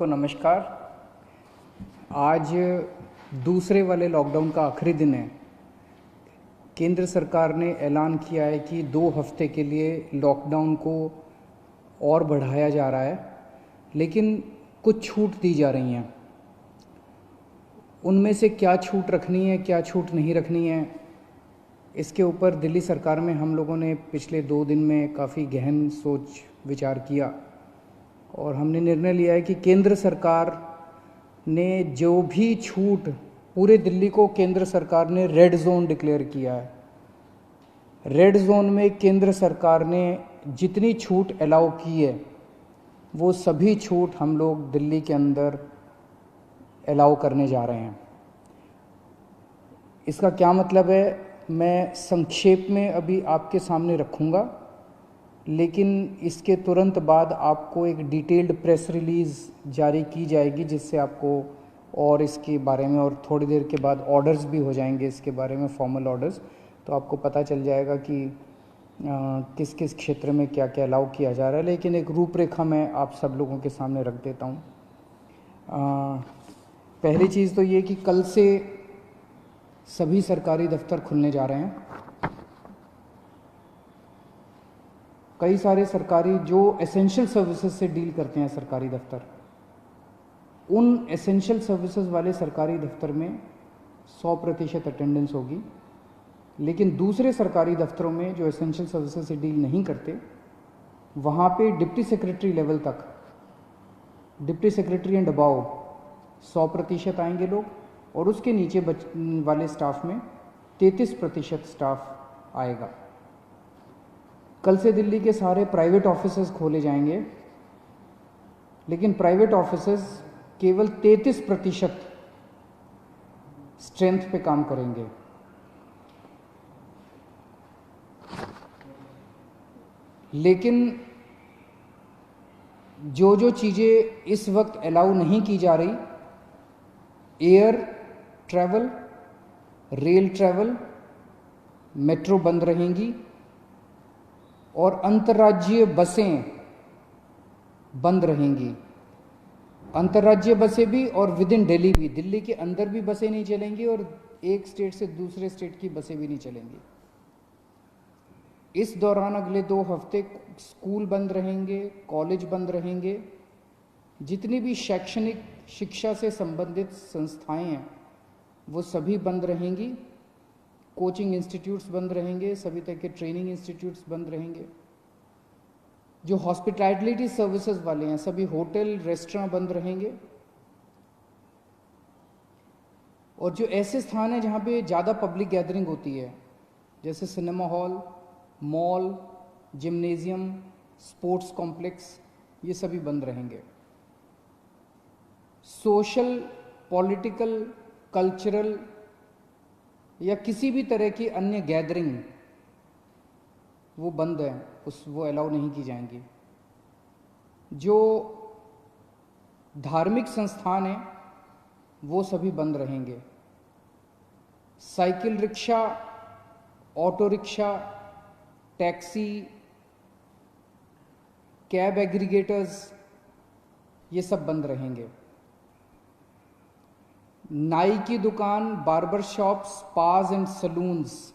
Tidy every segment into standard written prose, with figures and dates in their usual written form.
सबको नमस्कार। आज दूसरे वाले लॉकडाउन का आखिरी दिन है। केंद्र सरकार ने ऐलान किया है कि 2 हफ्ते के लिए लॉकडाउन को और बढ़ाया जा रहा है, लेकिन कुछ छूट दी जा रही हैं। उनमें से क्या छूट रखनी है, क्या छूट नहीं रखनी है, इसके ऊपर दिल्ली सरकार में हम लोगों ने पिछले 2 दिन में काफ़ी गहन सोच विचार किया और हमने निर्णय लिया है कि केंद्र सरकार ने जो भी छूट, पूरे दिल्ली को केंद्र सरकार ने रेड जोन डिक्लेयर किया है। रेड जोन में केंद्र सरकार ने जितनी छूट अलाउ की है वो सभी छूट हम लोग दिल्ली के अंदर अलाउ करने जा रहे हैं। इसका क्या मतलब है, मैं संक्षेप में अभी आपके सामने रखूँगा, लेकिन इसके तुरंत बाद आपको एक डिटेल्ड प्रेस रिलीज़ जारी की जाएगी, जिससे आपको और इसके बारे में, और थोड़ी देर के बाद ऑर्डर्स भी हो जाएंगे इसके बारे में, फॉर्मल ऑर्डर्स, तो आपको पता चल जाएगा कि किस किस क्षेत्र में क्या क्या अलाउ किया जा रहा है। लेकिन एक रूपरेखा मैं आप सब लोगों के सामने रख देता हूँ। पहली चीज़ तो ये कि कल से सभी सरकारी दफ्तर खुलने जा रहे हैं। कई सारे सरकारी जो एसेंशियल सर्विसेज से डील करते हैं सरकारी दफ्तर, उन एसेंशियल सर्विसेज वाले सरकारी दफ्तर में 100% अटेंडेंस होगी। लेकिन दूसरे सरकारी दफ्तरों में जो एसेंशियल सर्विसेज से डील नहीं करते, वहाँ पे डिप्टी सेक्रेटरी लेवल तक, डिप्टी सेक्रेटरी एंड अबाव 100% आएंगे लोग, और उसके नीचे वाले स्टाफ में 33% स्टाफ आएगा। कल से दिल्ली के सारे प्राइवेट ऑफिसेज खोले जाएंगे, लेकिन प्राइवेट ऑफिसेज केवल 33% स्ट्रेंथ पे काम करेंगे। लेकिन जो जो चीज़ें इस वक्त अलाउ नहीं की जा रही, air travel, rail travel, metro बंद रहेंगी, और अंतर्राज्यीय बसें बंद रहेंगी। अंतर्राज्यीय बसें भी और विद इन दिल्ली भी, दिल्ली के अंदर भी बसें नहीं चलेंगी और एक स्टेट से दूसरे स्टेट की बसें भी नहीं चलेंगी। इस दौरान अगले 2 हफ्ते स्कूल बंद रहेंगे, कॉलेज बंद रहेंगे, जितनी भी शैक्षणिक शिक्षा से संबंधित संस्थाएं हैं वो सभी बंद रहेंगी। कोचिंग इंस्टीट्यूट्स बंद रहेंगे, सभी तरह के ट्रेनिंग इंस्टीट्यूट्स बंद रहेंगे। जो हॉस्पिटैलिटी सर्विसेज वाले हैं, सभी होटल रेस्टोरेंट बंद रहेंगे। और जो ऐसे स्थान हैं जहाँ पे ज़्यादा पब्लिक गैदरिंग होती है, जैसे cinema hall, mall, gymnasium, sports complex, ये सभी बंद रहेंगे। सोशल, पॉलिटिकल, कल्चरल या किसी भी तरह की अन्य गैदरिंग वो बंद है, वो अलाउ नहीं की जाएंगी। जो धार्मिक संस्थान हैं वो सभी बंद रहेंगे। Cycle rickshaw, auto rickshaw, taxi, cab aggregators, ये सब बंद रहेंगे। नाई की दुकान, barber shop, spas and salons,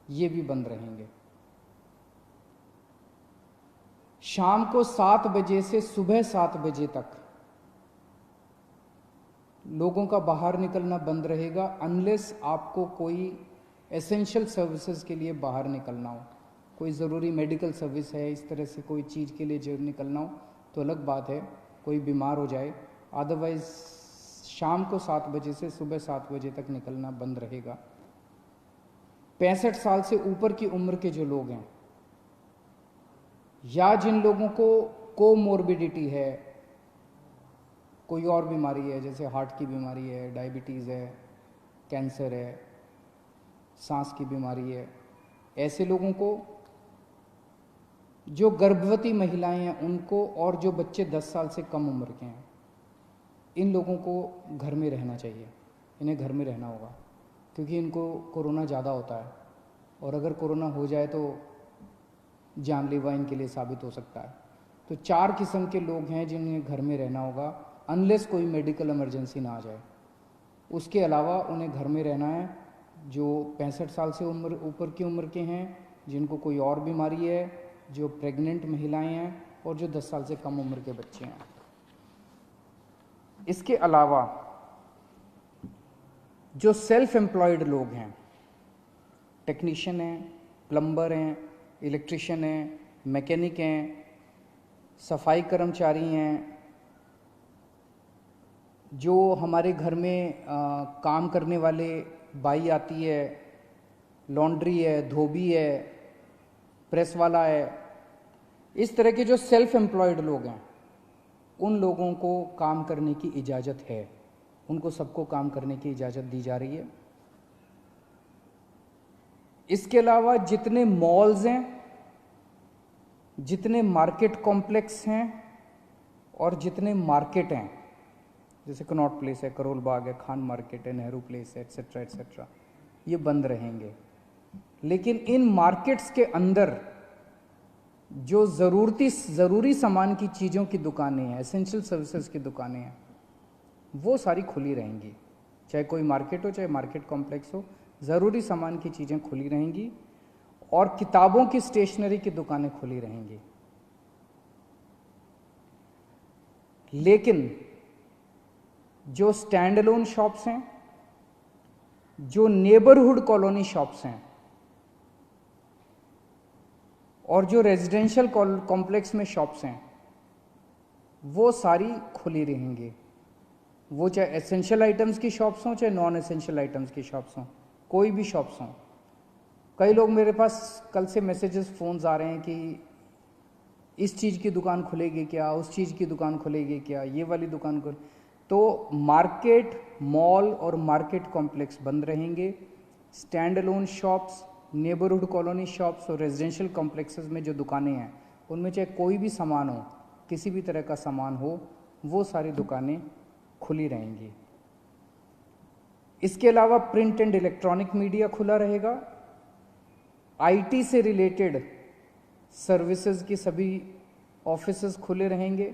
ये भी बंद रहेंगे। शाम को 7 बजे से सुबह 7 बजे तक लोगों का बाहर निकलना बंद रहेगा, अनलेस आपको कोई एसेंशियल सर्विसेज के लिए बाहर निकलना हो, कोई ज़रूरी मेडिकल सर्विस है, इस तरह से कोई चीज़ के लिए जो निकलना हो तो अलग बात है, कोई बीमार हो जाए। अदरवाइज शाम को 7 बजे से सुबह 7 बजे तक निकलना बंद रहेगा। 65 साल से ऊपर की उम्र के जो लोग हैं, या जिन लोगों को कोमोर्बिडिटी है, कोई और बीमारी है, जैसे हार्ट की बीमारी है, डायबिटीज़ है, कैंसर है, सांस की बीमारी है, ऐसे लोगों को, जो गर्भवती महिलाएं हैं उनको, और जो बच्चे 10 साल से कम उम्र के हैं, इन लोगों को घर में रहना चाहिए। इन्हें घर में रहना होगा, क्योंकि इनको कोरोना ज़्यादा होता है, और अगर कोरोना हो जाए तो जानलेवा इनके लिए साबित हो सकता है। तो 4 किस्म के लोग हैं जिन्हें घर में रहना होगा। अनलेस कोई मेडिकल इमरजेंसी ना आ जाए। उसके अलावा उन्हें घर में रहना है। जो 65 साल से ऊपर की उम्र के हैं, जिनको कोई और बीमारी है, जो प्रेग्नेंट महिलाएं हैं और जो 10 साल से कम उम्र के बच्चे हैं। इसके अलावा जो सेल्फ एम्प्लॉयड लोग हैं, टेक्नीशियन हैं, प्लम्बर हैं, इलेक्ट्रिशियन हैं, मैकेनिक हैं, सफाई कर्मचारी हैं, जो हमारे घर में काम करने वाले बाई आती है, लॉन्ड्री है, धोबी है, प्रेस वाला है, इस तरह के जो सेल्फ एम्प्लॉयड लोग हैं, उन लोगों को काम करने की इजाज़त है। उनको सबको काम करने की इजाज़त दी जा रही है। इसके अलावा जितने मॉल्स हैं, जितने मार्केट कॉम्प्लेक्स हैं और जितने मार्केट हैं, जैसे कनॉट प्लेस है, करोल बाग है, खान मार्केट है, नेहरू प्लेस है, एट्सेट्रा एट्सेट्रा, ये बंद रहेंगे। लेकिन इन मार्केट्स के अंदर जो ज़रूरी सामान की चीज़ों की दुकानें हैं, एसेंशियल सर्विसेज की दुकानें हैं, वो सारी खुली रहेंगी। चाहे कोई मार्केट हो, चाहे मार्केट कॉम्प्लेक्स हो, ज़रूरी सामान की चीज़ें खुली रहेंगी और किताबों की स्टेशनरी की दुकानें खुली रहेंगी। लेकिन जो स्टैंड अलोन शॉप्स हैं, जो नेबरहुड कॉलोनी शॉप्स हैं और जो रेजिडेंशियल कॉम्प्लेक्स में शॉप्स हैं, वो सारी खुली रहेंगी। वो चाहे एसेंशियल आइटम्स की शॉप्स हों, चाहे नॉन एसेंशियल आइटम्स की शॉप्स हों, कोई भी शॉप्स हों। कई लोग मेरे पास कल से मैसेजेस, फ़ोन्स आ रहे हैं कि इस चीज़ की दुकान खुलेगी क्या, उस चीज़ की दुकान खुलेगी क्या, ये वाली दुकान खुल। तो मार्केट, मॉल और मार्केट कॉम्प्लेक्स बंद रहेंगे। Stand alone shops, neighbourhood colony shops और रेजिडेंशियल कॉम्प्लेक्सेस में जो दुकानें हैं, उनमें चाहे कोई भी सामान हो, किसी भी तरह का सामान हो, वो सारी दुकानें खुली रहेंगी। इसके अलावा प्रिंट एंड इलेक्ट्रॉनिक मीडिया खुला रहेगा। आईटी से रिलेटेड सर्विसेज की सभी ऑफिसेज खुले रहेंगे,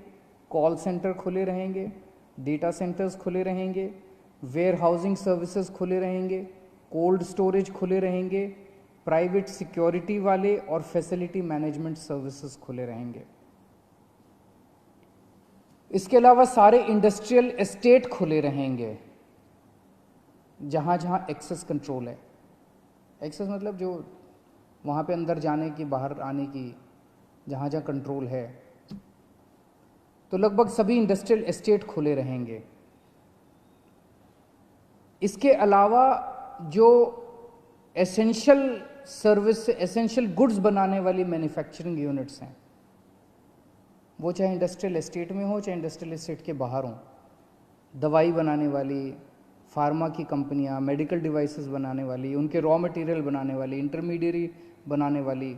कॉल सेंटर खुले रहेंगे, डेटा सेंटर्स खुले रहेंगे, वेयर हाउसिंग सर्विसेज खुले रहेंगे, कोल्ड स्टोरेज खुले रहेंगे, प्राइवेट सिक्योरिटी वाले और फैसिलिटी मैनेजमेंट सर्विसेज खुले रहेंगे। इसके अलावा सारे इंडस्ट्रियल एस्टेट खुले रहेंगे, जहाँ जहाँ एक्सेस कंट्रोल है। एक्सेस मतलब जो वहाँ पे अंदर जाने की, बाहर आने की, जहाँ जहाँ कंट्रोल है, तो लगभग सभी इंडस्ट्रियल एस्टेट खुले रहेंगे। इसके अलावा जो एसेंशियल सर्विस, एसेंशियल गुड्स बनाने वाली मैन्युफैक्चरिंग यूनिट्स हैं, वो चाहे इंडस्ट्रियल एस्टेट में हो, चाहे इंडस्ट्रियल एस्टेट के बाहर हों, दवाई बनाने वाली, फार्मा की कंपनियां, मेडिकल डिवाइसेस बनाने वाली, उनके रॉ मटेरियल बनाने वाली, इंटरमीडिएरी बनाने वाली,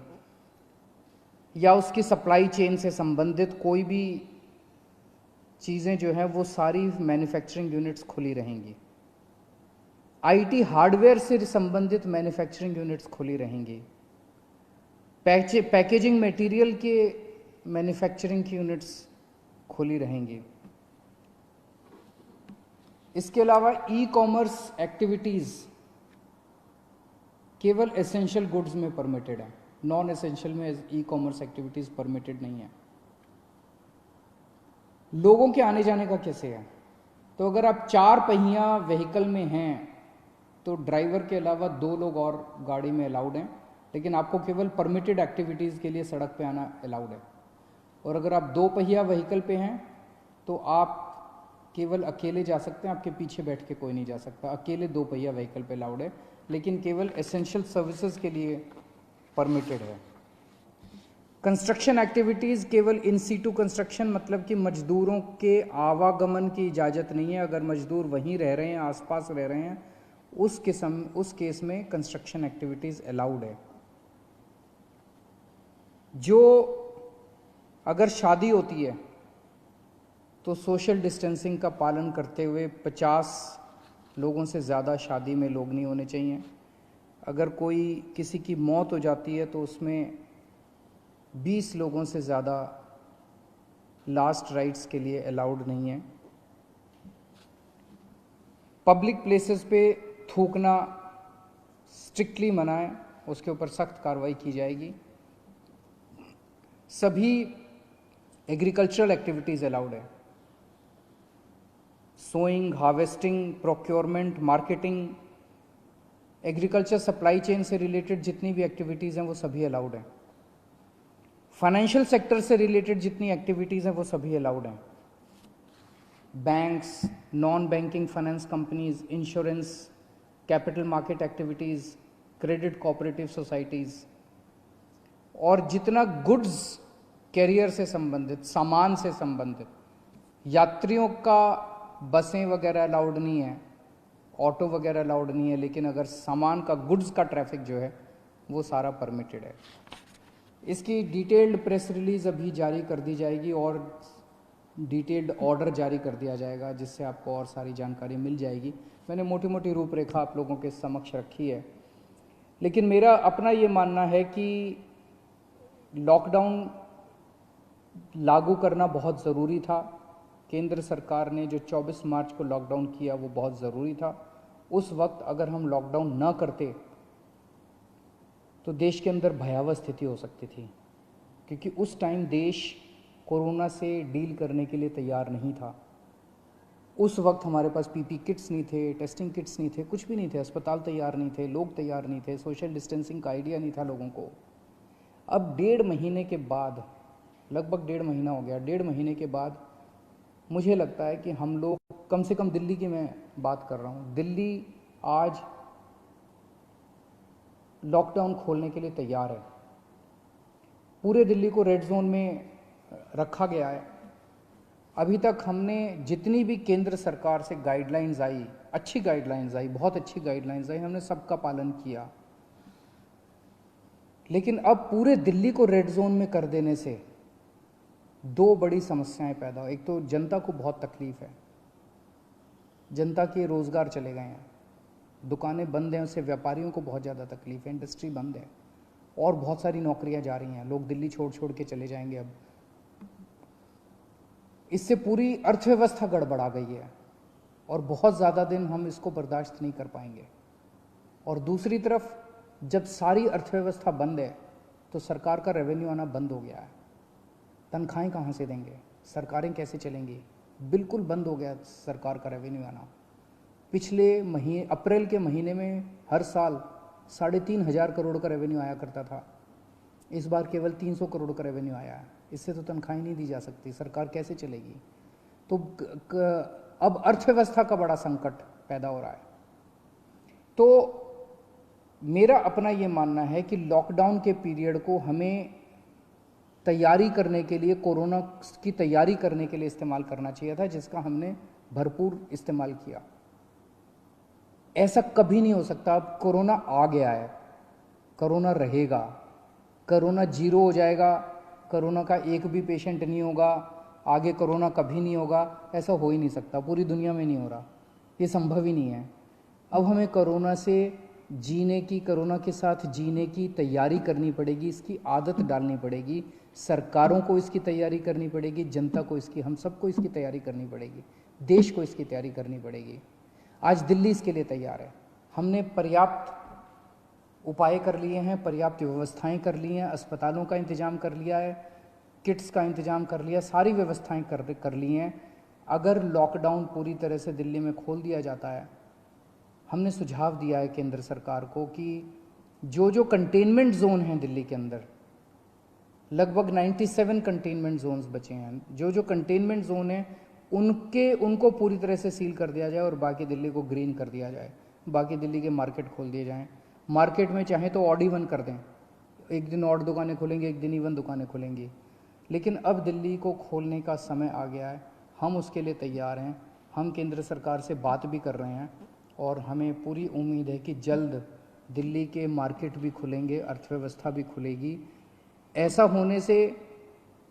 या उसकी सप्लाई चेन से संबंधित कोई भी चीज़ें जो हैं, वो सारी मैन्युफैक्चरिंग यूनिट्स खुली रहेंगी। आईटी हार्डवेयर से संबंधित मैन्युफैक्चरिंग यूनिट्स खुली रहेंगी। पैकेजिंग मटेरियल के मैन्युफैक्चरिंग की यूनिट्स खुली रहेंगी। इसके अलावा ई कॉमर्स एक्टिविटीज़ केवल एसेंशियल गुड्स में परमिटेड है, नॉन एसेंशियल में ई कॉमर्स एक्टिविटीज़ परमिटेड नहीं है। लोगों के आने जाने का कैसे है? तो अगर आप 4 पहिया व्हीकल में हैं तो ड्राइवर के अलावा 2 लोग और गाड़ी में अलाउड हैं, लेकिन आपको केवल परमिटेड एक्टिविटीज़ के लिए सड़क पे आना अलाउड है। और अगर आप 2 पहिया व्हीकल पे हैं तो आप केवल अकेले जा सकते हैं, आपके पीछे बैठ के कोई नहीं जा सकता। अकेले 2 पहिया व्हीकल पे अलाउड है, लेकिन केवल एसेंशियल सर्विसेज के लिए परमिटेड है। कंस्ट्रक्शन एक्टिविटीज़ केवल इन सीटू कंस्ट्रक्शन, मतलब कि मजदूरों के आवागमन की इजाज़त नहीं है। अगर मजदूर वहीं रह रहे हैं, आसपास रह रहे हैं, उस केस में कंस्ट्रक्शन एक्टिविटीज़ अलाउड है। जो अगर शादी होती है तो सोशल डिस्टेंसिंग का पालन करते हुए 50 लोगों से ज़्यादा शादी में लोग नहीं होने चाहिए। अगर कोई किसी की मौत हो जाती है तो उसमें 20 लोगों से ज़्यादा लास्ट राइट्स के लिए अलाउड नहीं है। पब्लिक प्लेसेस पे थूकना स्ट्रिक्टली मना है, उसके ऊपर सख्त कार्रवाई की जाएगी। सभी एग्रीकल्चरल एक्टिविटीज़ अलाउड है, sowing, harvesting, procurement, marketing, agriculture supply chain से रिलेटेड जितनी भी एक्टिविटीज़ हैं वो सभी अलाउड हैं। फाइनेंशियल सेक्टर से रिलेटेड जितनी एक्टिविटीज़ हैं वो सभी अलाउड हैं। Banks, non banking finance companies, insurance, capital market activities, credit cooperative societies, और जितना गुड्स कैरियर से संबंधित, सामान से संबंधित, यात्रियों का बसें वगैरह अलाउड नहीं है, ऑटो वगैरह अलाउड नहीं है, लेकिन अगर सामान का, गुड्स का ट्रैफिक जो है वो सारा परमिटेड है। इसकी डिटेल्ड प्रेस रिलीज अभी जारी कर दी जाएगी और डिटेल्ड ऑर्डर जारी कर दिया जाएगा, जिससे आपको और सारी जानकारी मिल जाएगी। मैंने मोटी मोटी रूपरेखा आप लोगों के समक्ष रखी है, लेकिन मेरा अपना ये मानना है कि लॉकडाउन लागू करना बहुत ज़रूरी था। केंद्र सरकार ने जो 24 मार्च को लॉकडाउन किया वो बहुत ज़रूरी था। उस वक्त अगर हम लॉकडाउन न करते तो देश के अंदर भयावह स्थिति हो सकती थी, क्योंकि उस टाइम देश कोरोना से डील करने के लिए तैयार नहीं था। उस वक्त हमारे पास पीपी किट्स नहीं थे, टेस्टिंग किट्स नहीं थे, कुछ भी नहीं थे, अस्पताल तैयार नहीं थे, लोग तैयार नहीं थे, सोशल डिस्टेंसिंग का आइडिया नहीं था लोगों को। अब 1.5 महीने के बाद, लगभग 1.5 महीना हो गया, 1.5 महीने के बाद मुझे लगता है कि हम लोग, कम से कम दिल्ली की मैं बात कर रहा हूँ, दिल्ली आज लॉकडाउन खोलने के लिए तैयार है। पूरे दिल्ली को रेड जोन में रखा गया है। अभी तक हमने जितनी भी केंद्र सरकार से गाइडलाइंस आई, अच्छी गाइडलाइंस आई, बहुत अच्छी गाइडलाइंस आई, हमने सबका पालन किया। लेकिन अब पूरे दिल्ली को रेड जोन में कर देने से 2 बड़ी समस्याएं पैदा हो। एक तो जनता को बहुत तकलीफ है, जनता के रोजगार चले गए हैं, दुकानें बंद हैं, उससे व्यापारियों को बहुत ज़्यादा तकलीफ है, इंडस्ट्री बंद है, और बहुत सारी नौकरियां जा रही हैं, लोग दिल्ली छोड़ छोड़ के चले जाएंगे। अब इससे पूरी अर्थव्यवस्था गड़बड़ा गई है और बहुत ज़्यादा दिन हम इसको बर्दाश्त नहीं कर पाएंगे। और दूसरी तरफ जब सारी अर्थव्यवस्था बंद है तो सरकार का रेवेन्यू आना बंद हो गया है। तनख्वाहें कहाँ से देंगे, सरकारें कैसे चलेंगी? बिल्कुल बंद हो गया सरकार का रेवेन्यू आना। पिछले महीने, अप्रैल के महीने में हर साल 3,500 करोड़ का रेवेन्यू आया करता था, इस बार केवल 300 करोड़ का रेवेन्यू आया है। इससे तो तनख्वाहें नहीं दी जा सकती, सरकार कैसे चलेगी? तो अब अर्थव्यवस्था का बड़ा संकट पैदा हो रहा है। तो मेरा अपना ये मानना है कि लॉकडाउन के पीरियड को हमें तैयारी करने के लिए, कोरोना की तैयारी करने के लिए इस्तेमाल करना चाहिए था, जिसका हमने भरपूर इस्तेमाल किया। ऐसा कभी नहीं हो सकता अब कोरोना आ गया है, कोरोना रहेगा, कोरोना 0 हो जाएगा, कोरोना का एक भी पेशेंट नहीं होगा, आगे कोरोना कभी नहीं होगा, ऐसा हो ही नहीं सकता, पूरी दुनिया में नहीं हो रहा, ये संभव ही नहीं है। अब हमें कोरोना से जीने की, कोरोना के साथ जीने की तैयारी करनी पड़ेगी, इसकी आदत डालनी पड़ेगी, सरकारों को इसकी तैयारी करनी पड़ेगी, जनता को इसकी, हम सबको इसकी तैयारी करनी पड़ेगी, देश को इसकी तैयारी करनी पड़ेगी। आज दिल्ली इसके लिए तैयार है। हमने पर्याप्त उपाय कर लिए हैं, पर्याप्त व्यवस्थाएं कर ली हैं, अस्पतालों का इंतजाम कर लिया है, किट्स का इंतजाम कर लिया, सारी व्यवस्थाएं कर ली हैं। अगर लॉकडाउन पूरी तरह से दिल्ली में खोल दिया जाता है, हमने सुझाव दिया है केंद्र सरकार को कि जो जो कंटेनमेंट जोन हैं दिल्ली के अंदर, लगभग 97 कंटेनमेंट जोन्स बचे हैं, जो जो कंटेनमेंट जोन हैं उनको पूरी तरह से सील कर दिया जाए और बाकी दिल्ली को ग्रीन कर दिया जाए, बाकी दिल्ली के मार्केट खोल दिए जाएं। मार्केट में चाहे तो ऑड इवन कर दें, एक दिन ऑड दुकानें खुलेंगी, एक दिन इवन दुकानें खुलेंगी, लेकिन अब दिल्ली को खोलने का समय आ गया है, हम उसके लिए तैयार हैं। हम केंद्र सरकार से बात भी कर रहे हैं और हमें पूरी उम्मीद है कि जल्द दिल्ली के मार्केट भी खुलेंगे, अर्थव्यवस्था भी खुलेगी। ऐसा होने से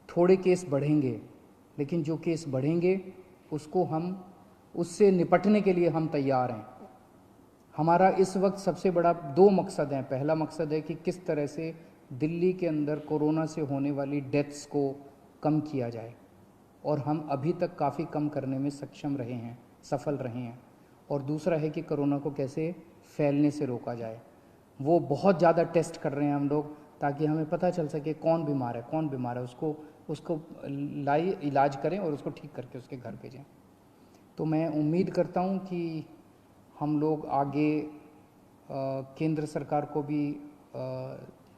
थोड़े केस बढ़ेंगे, लेकिन जो केस बढ़ेंगे उससे निपटने के लिए हम तैयार हैं। हमारा इस वक्त सबसे बड़ा 2 मकसद हैं। पहला मकसद है कि किस तरह से दिल्ली के अंदर कोरोना से होने वाली डेथ्स को कम किया जाए, और हम अभी तक काफ़ी कम करने में सक्षम रहे हैं, सफल रहे हैं। और दूसरा है कि कोरोना को कैसे फैलने से रोका जाए। वो बहुत ज़्यादा टेस्ट कर रहे हैं हम लोग, ताकि हमें पता चल सके कौन बीमार है, उसको इलाज करें और उसको ठीक करके उसके घर भेजें। तो मैं उम्मीद करता हूँ कि हम लोग आगे केंद्र सरकार को भी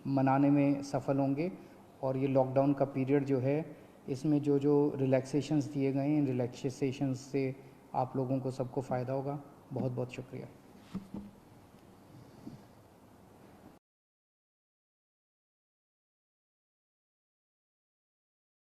मनाने में सफल होंगे, और ये लॉकडाउन का पीरियड जो है, इसमें जो जो रिलैक्सेशंस दिए गए हैं, इन रिलैक्सेशंस से आप लोगों को सबको फ़ायदा होगा। बहुत बहुत शुक्रिया।